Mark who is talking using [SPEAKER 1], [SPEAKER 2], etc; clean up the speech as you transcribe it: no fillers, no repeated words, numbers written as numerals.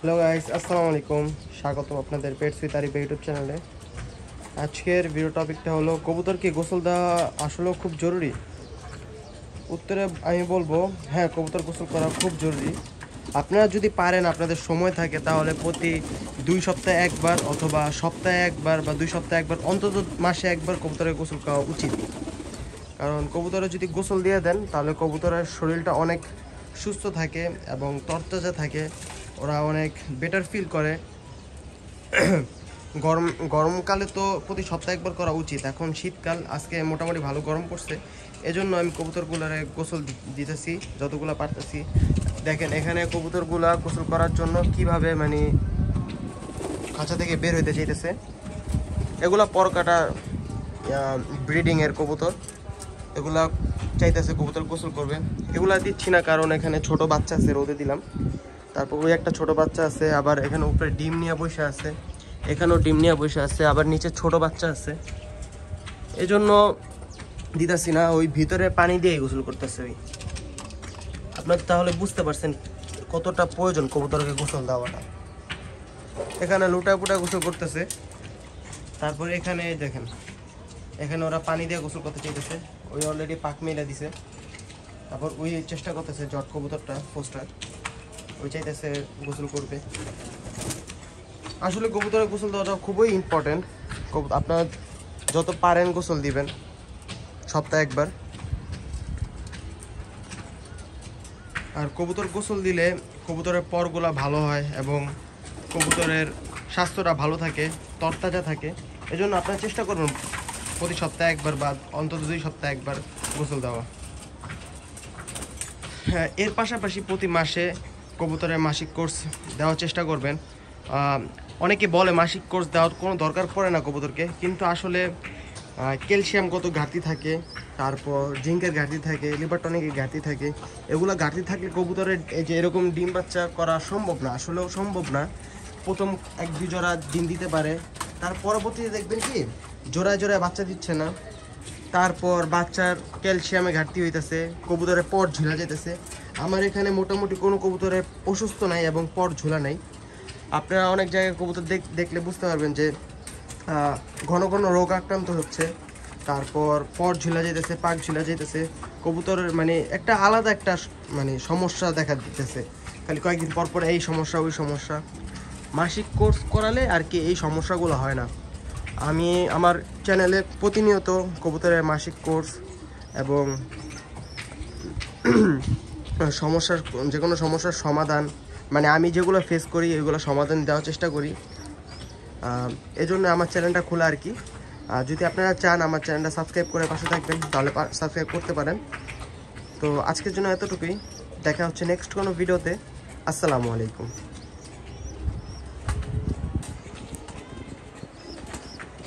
[SPEAKER 1] Hello guys, আসসালামু আলাইকুম। স্বাগতম আপনাদের পেটস উইথ আরিফ ইউটিউব চ্যানেলে। আজকের ভিডিও টপিকটা হলো কবুতরকে গোসল দেওয়া আসলেও খুব জরুরি। উত্তরে আমি বলবো হ্যাঁ, কবুতর গোসল করা খুব জরুরি। আপনারা যদি পারেন, আপনাদের সময় থাকে, তাহলে প্রতি 2 সপ্তাহে একবার অথবা সপ্তাহে একবার বা 2 সপ্তাহে একবার, অন্তত মাসে একবার কবুতরের গোসল করা উচিত। কারণ কবুতরে যদি গোসল দিয়ে দেন তাহলে কবুতরের শরীরটা অনেক সুস্থ থাকে এবং তরতাজা থাকে। ওরা অনেক বেটার ফিল করে। গরমকালে তো প্রতি সপ্তাহে একবার করা উচিত। এখন শীতকাল, আজকে মোটামুটি ভালো গরম পড়ছে, এজন্য আমি কবুতরগুলারে গোসল দিতেছি যতগুলো পারতেছি। দেখেন এখানে কবুতরগুলা গোসল করার জন্য কিভাবে খাঁচা থেকে বের হইতে চাইতেছে। এগুলা পরকাটা ব্রিডিংয়ের কবুতর, এগুলা চাইতেছে কবুতর গোসল করবে। এগুলা দিচ্ছি না কারণ এখানে ছোট বাচ্চা আছে, রোদে দিলাম। তারপর ওই একটা ছোট বাচ্চা আছে, আবার এখানে উপরে ডিম নিয়ে বসে আছে, এখানেও ডিম নিয়ে বসে আছে, আবার নিচে ছোট বাচ্চা আছে, এজন্য দিতেছি না। ওই ভিতরে পানি দিয়ে গোসল করতেছে ওই। আপনার তাহলে বুঝতে পারছেন কতটা প্রয়োজন কবুতরকে গোসল দেওয়াটা। এখানে লুটা পুটা গোসল করতেছে। তারপরে এখানে দেখেন, এখানে ওরা পানি দিয়ে গোসল করতে চাইতেছে। ওই অলরেডি পাক মেলা দিছে। তারপর ওই চেষ্টা করতেছে, জট কবুতরটা পোস্টার, ওই চাইতেছে গোসল করবে। আসলে কবুতরের গোসল দেওয়াটা খুবই ইম্পর্টেন্ট। আপনার যত পারেন গোসল দিবেন সপ্তাহে একবার। আর কবুতর গোসল দিলে কবুতরের পরগুলা ভালো হয় এবং কবুতরের স্বাস্থ্যটা ভালো থাকে, তরতাজা থাকে। এজন্য আপনারা চেষ্টা করবেন প্রতি সপ্তাহে একবার বা অন্তত 2 সপ্তাহে একবার গোসল দেওয়া। হ্যাঁ, এর পাশাপাশি প্রতি মাসে কবুতরের মাসিক কোর্স দেওয়ার চেষ্টা করবেন। অনেকে বলে মাসিক কোর্স দেওয়ার কোনো দরকার পড়ে না কবুতরকে, কিন্তু আসলে ক্যালসিয়াম কত ঘাটতি থাকে, তারপর জিঙ্কের ঘাটতি থাকে, লিভার টনিকের ঘাটতি থাকে। এগুলো ঘাটতি থাকলে কবুতরের এই যে এরকম ডিম বাচ্চা করা সম্ভব না, আসলেও সম্ভব না। প্রথম 1-2 জোড়া ডিম দিতে পারে, তার পরবর্তীতে দেখবেন কি জোড়ায় জোড়ায় বাচ্চা দিচ্ছে না। তারপর বাচ্চার ক্যালসিয়ামে ঘাটতি হইতেছে, কবুতরের পর ঝুলা যেতেছে। আমার এখানে মোটামুটি কোনো কবুতরের অসুস্থ নাই এবং পর ঝুলা নাই। আপনারা অনেক জায়গায় কবুতর দেখলে বুঝতে পারবেন যে ঘন ঘন রোগ আক্রান্ত হচ্ছে, তারপর পর ঝুলা যেতেছে, পাক ঝুলা যেতেছে। কবুতরের একটা আলাদা একটা সমস্যা দেখা দিতেছে। খালি কয়েকদিন পর পর এই সমস্যা ওই সমস্যা। মাসিক কোর্স করালে আর কি এই সমস্যাগুলো হয় না। আমি আমার চ্যানেলে প্রতিনিয়ত কবুতরের মাসিক কোর্স এবং যে কোনো সমস্যার সমাধান, আমি যেগুলো ফেস করি এগুলো সমাধান দেওয়ার চেষ্টা করি। এজন্য আমার চ্যানেলটা খোলা আর কি। যদি আপনারা চান আমার চ্যানেলটা সাবস্ক্রাইব করে পাশে থাকবেন, তাহলে সাবস্ক্রাইব করতে পারেন। তো আজকের জন্য এতটুকুই। দেখা হচ্ছে নেক্সট কোনো ভিডিওতে। আসসালামু আলাইকুম।